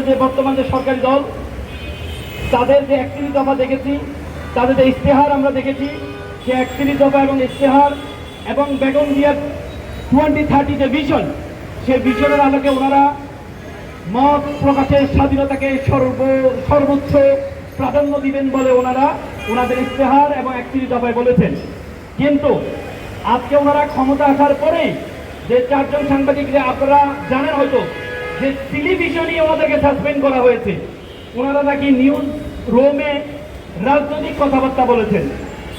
যে বর্তমান যে সরকারি দল, তাদের যে 31 দফা দেখেছি, তাদের যে ইশতেহার আমরা দেখেছি, যে 31 দফা এবং ইশতেহার এবং বেগম জিয়ার 2030 যে ভিশন, সেই ভিশনের আলোকে ওনারা মত প্রকাশের স্বাধীনতাকে সর্বোচ্চ প্রাধান্য দিবেন বলে ওনারা ওনাদের ইশতেহার এবং 31 দফায় বলেছেন। কিন্তু আজকে ওনারা ক্ষমতা আসার পরে যে 4 জন সাংবাদিকরা, আপনারা জানেন হয়তো, যে টেলিভিশনই ওনাদেরকে সাসপেন্ড করা হয়েছে। ওনারা নাকি নিউজ রুমে রাজনৈতিক কথাবার্তা বলেছেন,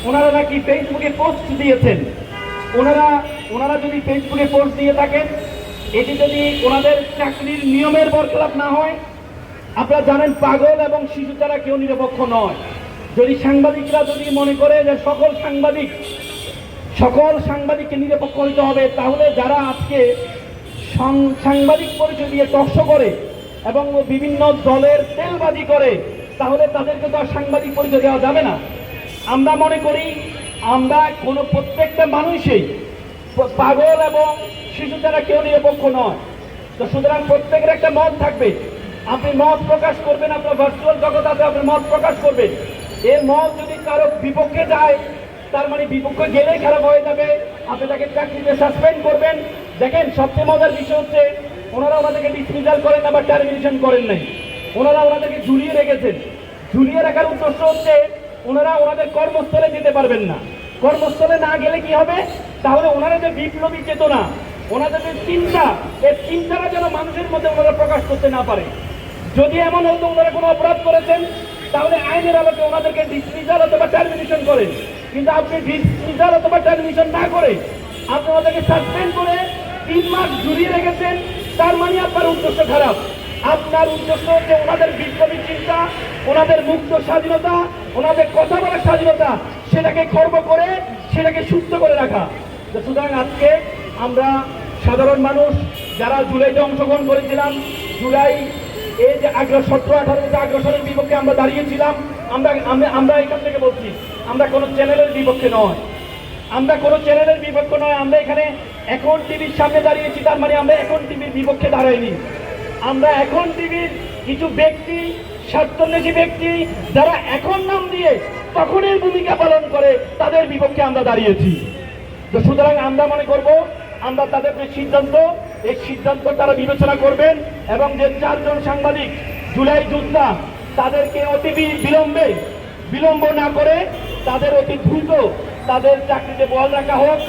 ওনারা নাকি ফেসবুকে পোস্ট দিয়েছেন। ওনারা যদি ফেসবুকে পোস্ট দিয়ে থাকেন, এটি যদি ওনাদের চাকরির নিয়মের বরখেলাপ না হয়, আপনারা জানেন পাগল এবং শিশু ছাড়া কেউ নিরপেক্ষ নয়। যদি সাংবাদিকরা যদি মনে করে যে সকল সাংবাদিককে নিরপেক্ষ হইতে হবে, তাহলে যারা আজকে সাংবাদিক পরিচয় দিয়ে টকশো করে এবং বিভিন্ন দলের তেলবাজি করে, তাহলে তাদেরকে তো আর সাংবাদিক পরিচয় দেওয়া যাবে না। আমরা মনে করি আমরা প্রত্যেকটা মানুষই পাগল এবং শিশু ছাড়া কেউ নিরপেক্ষ নয়। তো সুতরাং প্রত্যেকের একটা মত থাকবে, আপনি মত প্রকাশ করবেন, আপনার ভার্চুয়াল জগৎ আছে, আপনি মত প্রকাশ করবেন। এর মত যদি কারো বিপক্ষে যায়, তার মানে বিপক্ষে গেলেই খারাপ হয়ে যাবে, আপনি তাকে চাকরিতে সাসপেন্ড করবেন। দেখেন, সবচেয়ে মজার বিষয় হচ্ছে ওনারা ওনাদেরকে ডিসমিসাল করেন না বা টার্মিনেশন করেন নাই, ওনারা ওনাদেরকে ঝুলিয়ে রেখেছেন। ঝুলিয়ে রাখার উদ্দেশ্য হচ্ছে ওনারা ওনাদের কর্মস্থলে যেতে পারবেন না। কর্মস্থলে না গেলে কি হবে, তাহলে ওনারা যে বিপ্লবী চেতনা, ওনাদের যে চিন্তা, এই চিন্তাটা যেন মানুষের মধ্যে ওনারা প্রকাশ করতে না পারে। যদি এমন হতো ওনারা কোনো অপরাধ করেছেন, তাহলে আইনের আলোকে ওনাদেরকে ডিসমিসাল অথবা টার্মিনেশন করেন। কিন্তু আপনি ডিসমিসাল অথবা টার্মিনেশন না করে আপনি ওদেরকে সাসপেন্ড করে 3 মাস ঝুলিয়ে রেখেছেন, তার মানে আপনার উদ্দেশ্য খারাপ। আপনার উদ্দেশ্য হচ্ছে ওনাদের বিপ্লবী চিন্তা, ওনাদের মুক্ত স্বাধীনতা, ওনাদের কথা বলার স্বাধীনতা, সেটাকে খর্ব করে, সেটাকে সুস্থ করে রাখা। সুতরাং আজকে আমরা সাধারণ মানুষ যারা জুলাইতে অংশগ্রহণ করেছিলাম, জুলাই এই যে 17-18 আগ্রাসনের বিপক্ষে আমরা দাঁড়িয়েছিলাম, আমরা এখান থেকে বলছি আমরা কোনো চ্যানেলের বিপক্ষে নয়, আমরা এখানে এখন টিভির সামনে দাঁড়িয়েছি, তার মানে আমরা এখন টিভির বিপক্ষে দাঁড়াইনি। আমরা এখন টিভির কিছু ব্যক্তি, স্বার্থন্বেষী ব্যক্তি, যারা এখন নাম দিয়ে তখনের ভূমিকা পালন করে, তাদের বিপক্ষে আমরা দাঁড়িয়েছি। তো সুতরাং আমরা মনে করব আমরা তাদের যে সিদ্ধান্ত, এই সিদ্ধান্ত তারা বিবেচনা করবেন এবং যে 4 জন সাংবাদিক জুলাই যোদ্ধা, তাদেরকে অতি বিলম্ব না করে তাদের অতি দ্রুত তাদের চাকরিতে বহাল রাখা হোক।